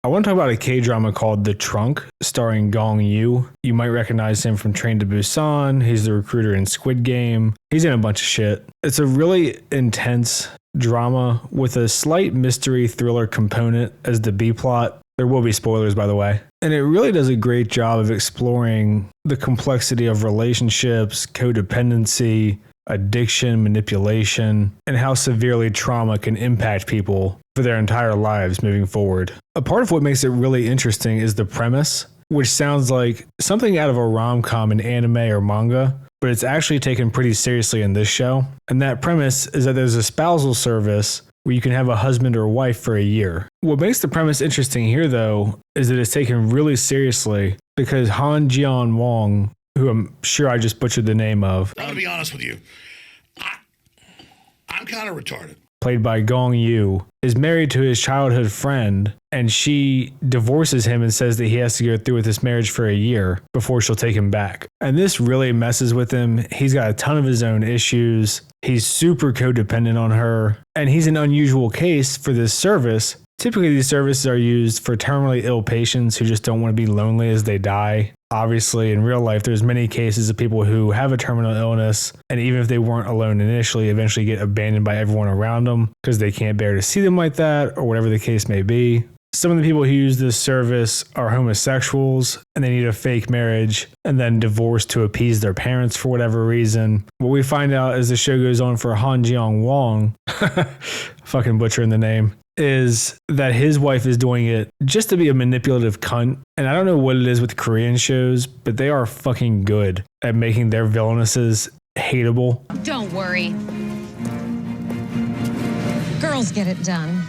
I want to talk about a K-drama called The Trunk, starring Gong Yoo. You might recognize him from Train to Busan. He's the recruiter in Squid Game. He's in a bunch of shit. It's a really intense drama with a slight mystery thriller component as the B plot. There will be spoilers, by the way. And it really does a great job of exploring the complexity of relationships, codependency, addiction, manipulation, and how severely trauma can impact people for their entire lives moving forward. A part of what makes it really interesting is the premise, which sounds like something out of a rom-com in anime or manga, but it's actually taken pretty seriously in this show. And that premise is that there's a spousal service where you can have a husband or wife for a year. What makes the premise interesting here, though, is that it's taken really seriously because Han Jeon Wong, who I'm sure I just butchered the name of. I'm going to be honest with you. I'm kind of retarded. Played by Gong Yoo, is married to his childhood friend, and she divorces him and says that he has to go through with this marriage for a year before she'll take him back. And this really messes with him. He's got a ton of his own issues. He's super codependent on her, and he's an unusual case for this service. Typically, these services are used for terminally ill patients who just don't want to be lonely as they die. Obviously, in real life, there's many cases of people who have a terminal illness, and even if they weren't alone initially, eventually get abandoned by everyone around them because they can't bear to see them like that, or whatever the case may be. Some of the people who use this service are homosexuals, and they need a fake marriage and then divorce to appease their parents for whatever reason. What we find out as the show goes on for Han Jeong Wong, fucking butchering the name, is that his wife is doing it just to be a manipulative cunt. And I don't know what it is with Korean shows, but they are fucking good at making their villainesses hateable. Don't worry. Girls get it done.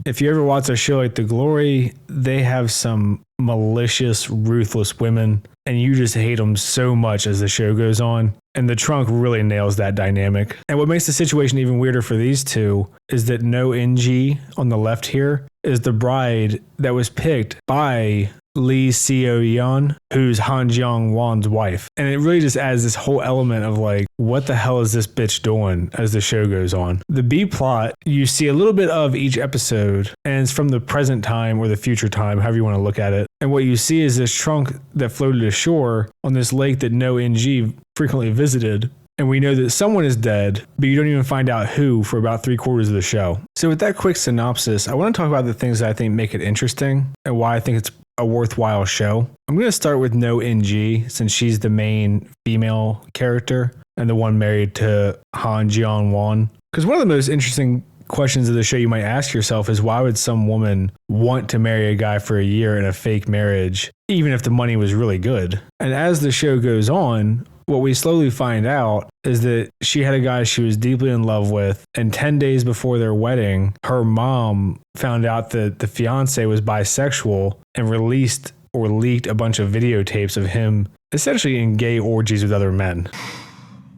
If you ever watch a show like The Glory, they have some malicious, ruthless women, and you just hate them so much as the show goes on. And The Trunk really nails that dynamic. And what makes the situation even weirder for these two is that No In-ji on the left here is the bride that was picked by Lee Seo-yeon, who's Han Jeong Won's wife. And it really just adds this whole element of like, what the hell is this bitch doing as the show goes on? The B plot, you see a little bit of each episode, and it's from the present time or the future time, however you want to look at it. And what you see is this trunk that floated ashore on this lake that No In-ji frequently visited. And we know that someone is dead, but you don't even find out who for about 3/4 of the show. So with that quick synopsis, I want to talk about the things that I think make it interesting and why I think it's a worthwhile show. I'm going to start with No In-ji, since she's the main female character and the one married to Han Jeon Won. Because one of the most interesting questions of the show you might ask yourself is, why would some woman want to marry a guy for a year in a fake marriage, even if the money was really good? And as the show goes on, what we slowly find out is that she had a guy she was deeply in love with, and 10 days before their wedding, her mom found out that the fiance was bisexual and released or leaked a bunch of videotapes of him essentially in gay orgies with other men.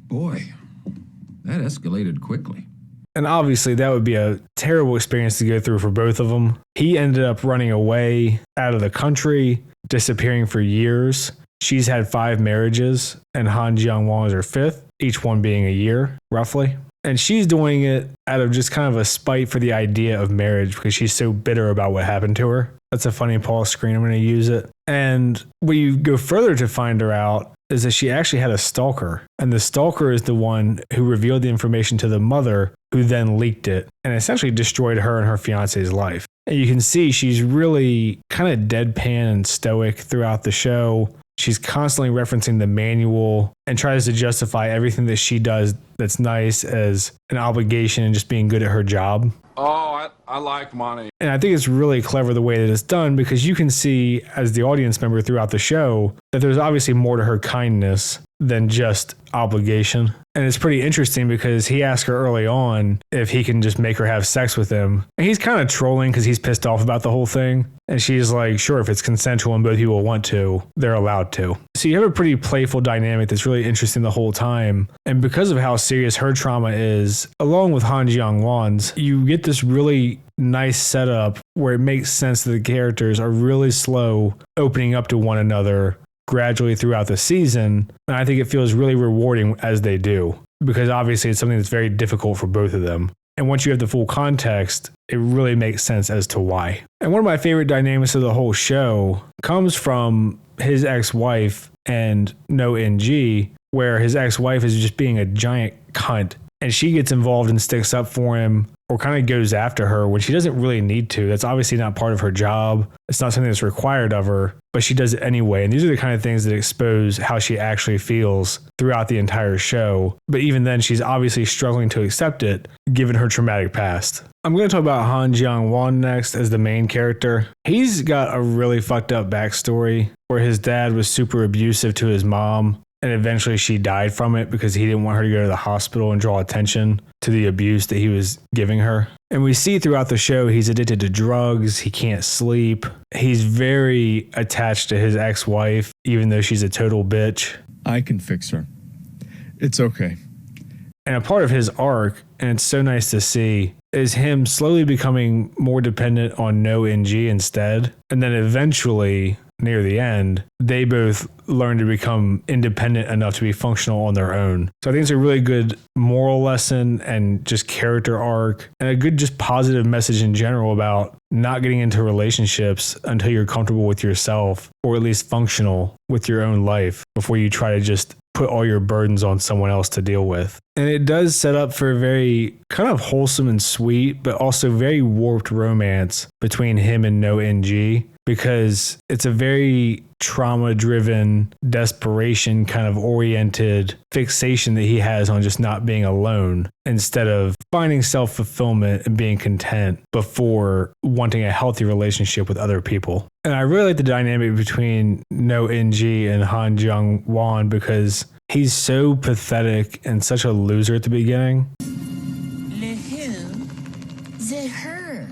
Boy, that escalated quickly. And obviously that would be a terrible experience to go through for both of them. He ended up running away out of the country, disappearing for years. She's had 5 marriages, and Han Jeong Won is her 5th, each one being a year, roughly. And she's doing it out of just kind of a spite for the idea of marriage because she's so bitter about what happened to her. That's a funny pause screen. I'm going to use it. And when you go further to find her out is that she actually had a stalker. And the stalker is the one who revealed the information to the mother, who then leaked it and essentially destroyed her and her fiance's life. And you can see she's really kind of deadpan and stoic throughout the show. She's constantly referencing the manual and tries to justify everything that she does that's nice as an obligation and just being good at her job. Oh, I like money. And I think it's really clever the way that it's done, because you can see as the audience member throughout the show that there's obviously more to her kindness than just obligation. And it's pretty interesting because he asked her early on if he can just make her have sex with him. And he's kind of trolling because he's pissed off about the whole thing. And she's like, sure, if it's consensual and both people want to, they're allowed to. So you have a pretty playful dynamic that's really interesting the whole time. And because of how serious her trauma is, along with Han Jeong Won's, you get this really nice setup where it makes sense that the characters are really slow opening up to one another gradually throughout the season. And I think it feels really rewarding as they do, because obviously it's something that's very difficult for both of them. And once you have the full context, it really makes sense as to why. And one of my favorite dynamics of the whole show comes from his ex-wife and No NG, where his ex-wife is just being a giant cunt. And she gets involved and sticks up for him or kind of goes after her when she doesn't really need to. That's obviously not part of her job. It's not something that's required of her, but she does it anyway. And these are the kind of things that expose how she actually feels throughout the entire show. But even then, she's obviously struggling to accept it given her traumatic past. I'm going to talk about Han Jung-won next as the main character. He's got a really fucked up backstory where his dad was super abusive to his mom. And eventually she died from it because he didn't want her to go to the hospital and draw attention to the abuse that he was giving her. And we see throughout the show, he's addicted to drugs. He can't sleep. He's very attached to his ex-wife, even though she's a total bitch. I can fix her. It's okay. And a part of his arc, and it's so nice to see, is him slowly becoming more dependent on No NG instead. And then eventually, near the end, they both learn to become independent enough to be functional on their own. So I think it's a really good moral lesson and just character arc and a good just positive message in general about not getting into relationships until you're comfortable with yourself or at least functional with your own life before you try to just put all your burdens on someone else to deal with. And it does set up for a very kind of wholesome and sweet, but also very warped romance between him and No NG, because it's a very trauma-driven, desperation kind of oriented fixation that he has on just not being alone instead of finding self-fulfillment and being content before wanting a healthy relationship with other people. And I really like the dynamic between No NG and Han Jung-won because he's so pathetic and such a loser at the beginning. Le who? The her.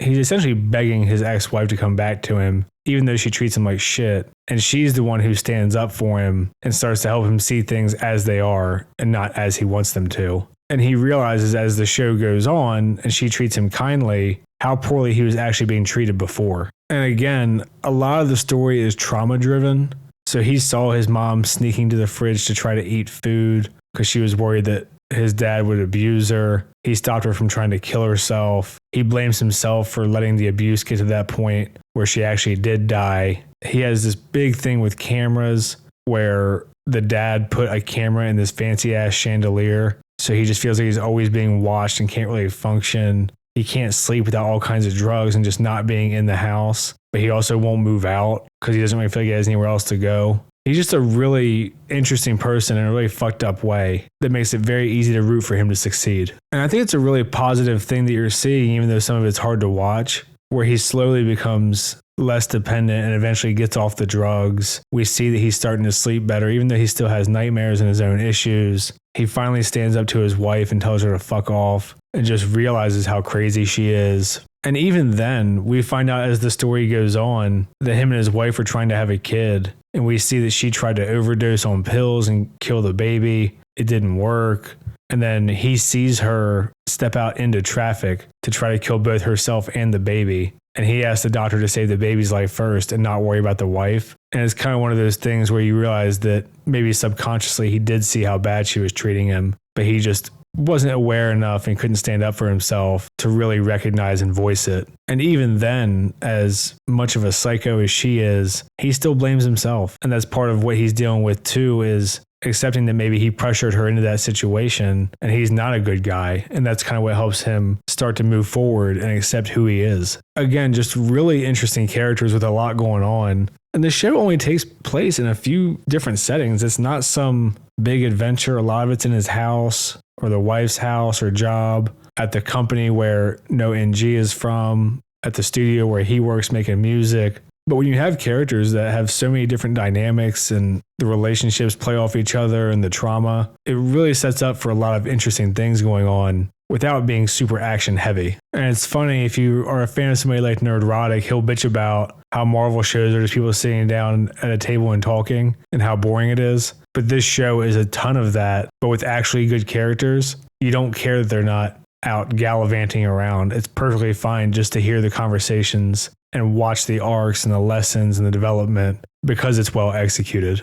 He's essentially begging his ex-wife to come back to him, even though she treats him like shit. And she's the one who stands up for him and starts to help him see things as they are and not as he wants them to. And he realizes as the show goes on and she treats him kindly, how poorly he was actually being treated before. And again, a lot of the story is trauma-driven. So he saw his mom sneaking to the fridge to try to eat food because she was worried that his dad would abuse her. He stopped her from trying to kill herself. He blames himself for letting the abuse get to that point where she actually did die. He has this big thing with cameras where the dad put a camera in this fancy ass chandelier. So he just feels like he's always being watched and can't really function. He can't sleep without all kinds of drugs and just not being in the house. But he also won't move out because he doesn't really feel like he has anywhere else to go. He's just a really interesting person in a really fucked up way that makes it very easy to root for him to succeed. And I think it's a really positive thing that you're seeing, even though some of it's hard to watch, where he slowly becomes less dependent and eventually gets off the drugs. We see that he's starting to sleep better, even though he still has nightmares and his own issues. He finally stands up to his wife and tells her to fuck off and just realizes how crazy she is. And even then, we find out as the story goes on that him and his wife are trying to have a kid. And we see that she tried to overdose on pills and kill the baby. It didn't work. And then he sees her step out into traffic to try to kill both herself and the baby. And he asked the doctor to save the baby's life first and not worry about the wife. And it's kind of one of those things where you realize that maybe subconsciously he did see how bad she was treating him, but he just wasn't aware enough and couldn't stand up for himself to really recognize and voice it. And even then, as much of a psycho as she is, he still blames himself. And that's part of what he's dealing with too, is accepting that maybe he pressured her into that situation and he's not a good guy. And that's kind of what helps him start to move forward and accept who he is. Again, just really interesting characters with a lot going on. And the show only takes place in a few different settings. It's not some big adventure. A lot of it's in his house or the wife's house or job, at the company where No NG is from, at the studio where he works making music. But when you have characters that have so many different dynamics and the relationships play off each other and the trauma, it really sets up for a lot of interesting things going on without being super action heavy. And it's funny, if you are a fan of somebody like Nerdrotic, he'll bitch about how Marvel shows are just people sitting down at a table and talking and how boring it is. But this show is a ton of that, but with actually good characters. You don't care that they're not out gallivanting around. It's perfectly fine just to hear the conversations and watch the arcs and the lessons and the development because it's well executed.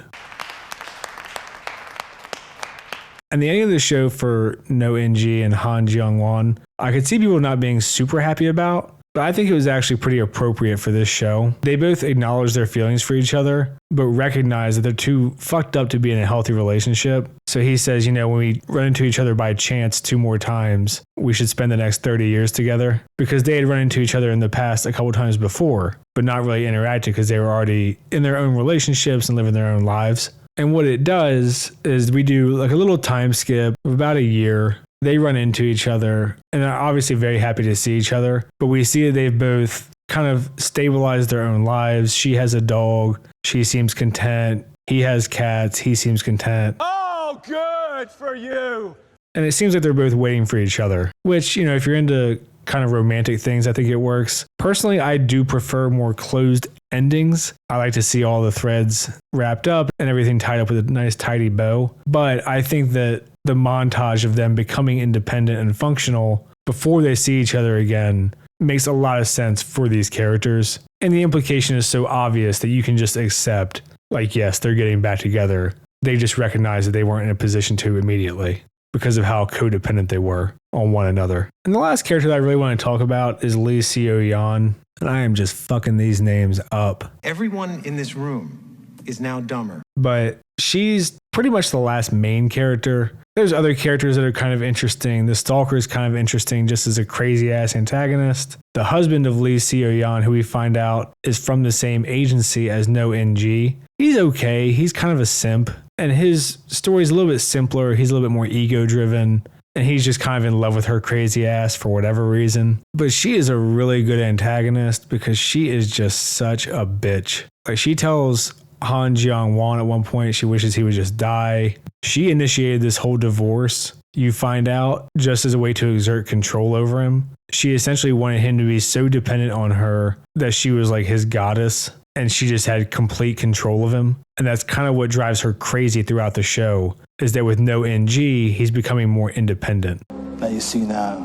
And the ending of the show for No NG and Han Jung-won, I could see people not being super happy about, but I think it was actually pretty appropriate for this show. They both acknowledge their feelings for each other, but recognize that they're too fucked up to be in a healthy relationship. So he says, you know, when we run into each other by chance 2 more times, we should spend the next 30 years together, because they had run into each other in the past a couple times before, but not really interacted because they were already in their own relationships and living their own lives. And what it does is we do like a little time skip of about a year. They run into each other and are obviously very happy to see each other, but we see that they've both kind of stabilized their own lives. She has a dog. She seems content. He has cats. He seems content. Oh, good for you. And it seems like they're both waiting for each other, which, you know, if you're into kind of romantic things, I think it works. Personally, I do prefer more closed endings. I like to see all the threads wrapped up and everything tied up with a nice tidy bow. But I think that the montage of them becoming independent and functional before they see each other again makes a lot of sense for these characters. And the implication is so obvious that you can just accept, like, yes, they're getting back together. They just recognize that they weren't in a position to immediately because of how codependent they were on one another. And the last character that I really want to talk about is Lee Seo-yeon. And I am just fucking these names up. Everyone in this room is now dumber. But she's pretty much the last main character. There's other characters that are kind of interesting. The Stalker is kind of interesting just as a crazy ass antagonist. The husband of Lee Seo-yeon, who we find out is from the same agency as No NG. He's okay. He's kind of a simp. And his story is a little bit simpler. He's a little bit more ego driven. And he's just kind of in love with her crazy ass for whatever reason. But she is a really good antagonist because she is just such a bitch. Like, she tells Han Jung-won at one point she wishes he would just die. She initiated this whole divorce, you find out, just as a way to exert control over him. She essentially wanted him to be so dependent on her that she was like his goddess, and she just had complete control of him. And that's kind of what drives her crazy throughout the show, is that with No NG, he's becoming more independent. Now you see now,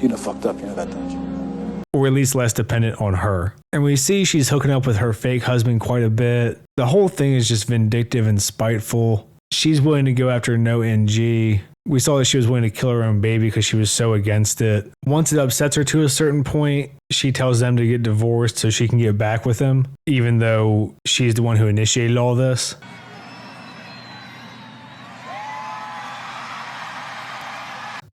you done fucked up, you know that, don't you? Or at least less dependent on her. And we see she's hooking up with her fake husband quite a bit. The whole thing is just vindictive and spiteful. She's willing to go after No NG. We saw that she was willing to kill her own baby because she was so against it. Once it upsets her to a certain point, she tells them to get divorced so she can get back with him, even though she's the one who initiated all this.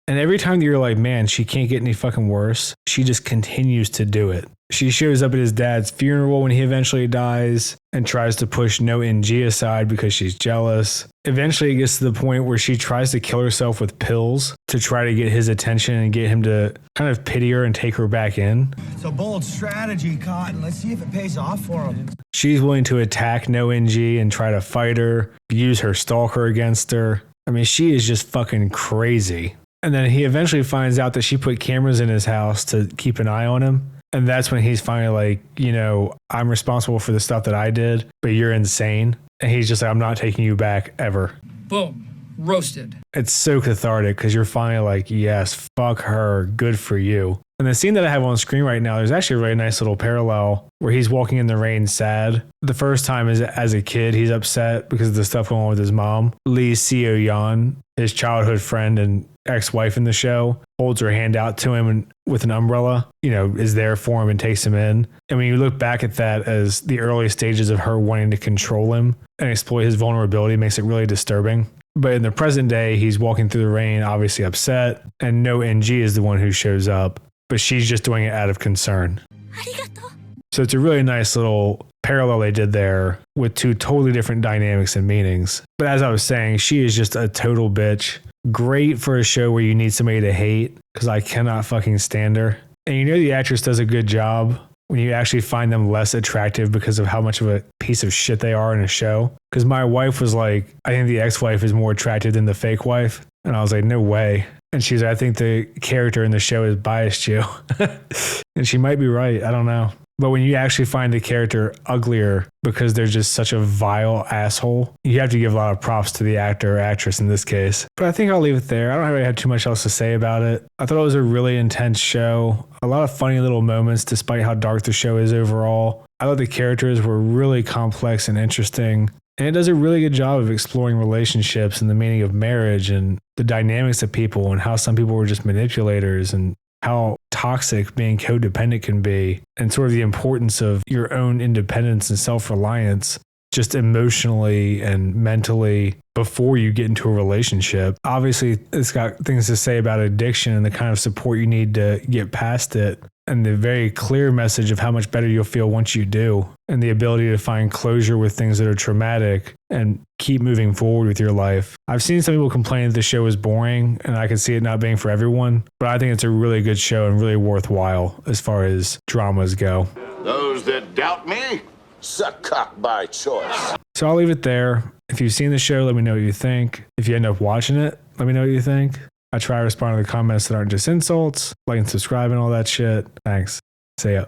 And every time that you're like, man, she can't get any fucking worse, she just continues to do it. She shows up at his dad's funeral when he eventually dies and tries to push No NG aside because she's jealous. Eventually it gets to the point where she tries to kill herself with pills to try to get his attention and get him to kind of pity her and take her back in. It's a bold strategy, Cotton. Let's see if it pays off for him. She's willing to attack No NG and try to fight her, use her stalker against her. I mean, she is just fucking crazy. And then he eventually finds out that she put cameras in his house to keep an eye on him. And that's when he's finally like, you know, I'm responsible for the stuff that I did, but you're insane. And he's just like, I'm not taking you back ever. Boom. Roasted. It's so cathartic because you're finally like, yes, fuck her. Good for you. And the scene that I have on screen right now, there's actually a really nice little parallel where he's walking in the rain sad. The first time is as a kid, he's upset because of the stuff going on with his mom. Lee Seo-yeon, his childhood friend and ex-wife in the show, holds her hand out to him and with an umbrella, you know, is there for him and takes him in. And when you look back at that as the early stages of her wanting to control him and exploit his vulnerability, makes it really disturbing. But in the present day, he's walking through the rain, obviously upset, and No NG is the one who shows up, but she's just doing it out of concern. So it's a really nice little parallel they did there with two totally different dynamics and meanings. But as I was saying, she is just a total bitch. Great for a show where you need somebody to hate, because I cannot fucking stand her. And you know the actress does a good job when you actually find them less attractive because of how much of a piece of shit they are in a show. Because my wife was like, I think the ex-wife is more attractive than the fake wife. And I was like, no way. And she's like, I think the character in the show has biased you. And she might be right. I don't know. But when you actually find the character uglier because they're just such a vile asshole, you have to give a lot of props to the actor or actress in this case. But I think I'll leave it there. I don't really have too much else to say about it. I thought it was a really intense show. A lot of funny little moments despite how dark the show is overall. I thought the characters were really complex and interesting. And it does a really good job of exploring relationships and the meaning of marriage and the dynamics of people and how some people were just manipulators and how toxic being codependent can be, and sort of the importance of your own independence and self-reliance just emotionally and mentally before you get into a relationship. Obviously, it's got things to say about addiction and the kind of support you need to get past it, and the very clear message of how much better you'll feel once you do, and the ability to find closure with things that are traumatic and keep moving forward with your life. I've seen some people complain that the show is boring, and I can see it not being for everyone, but I think it's a really good show and really worthwhile as far as dramas go. Those that doubt me, suck cock by choice. So I'll leave it there. If you've seen the show, let me know what you think. If you end up watching it, let me know what you think. I try to respond to the comments that aren't just insults. Like and subscribe and all that shit. Thanks. See ya.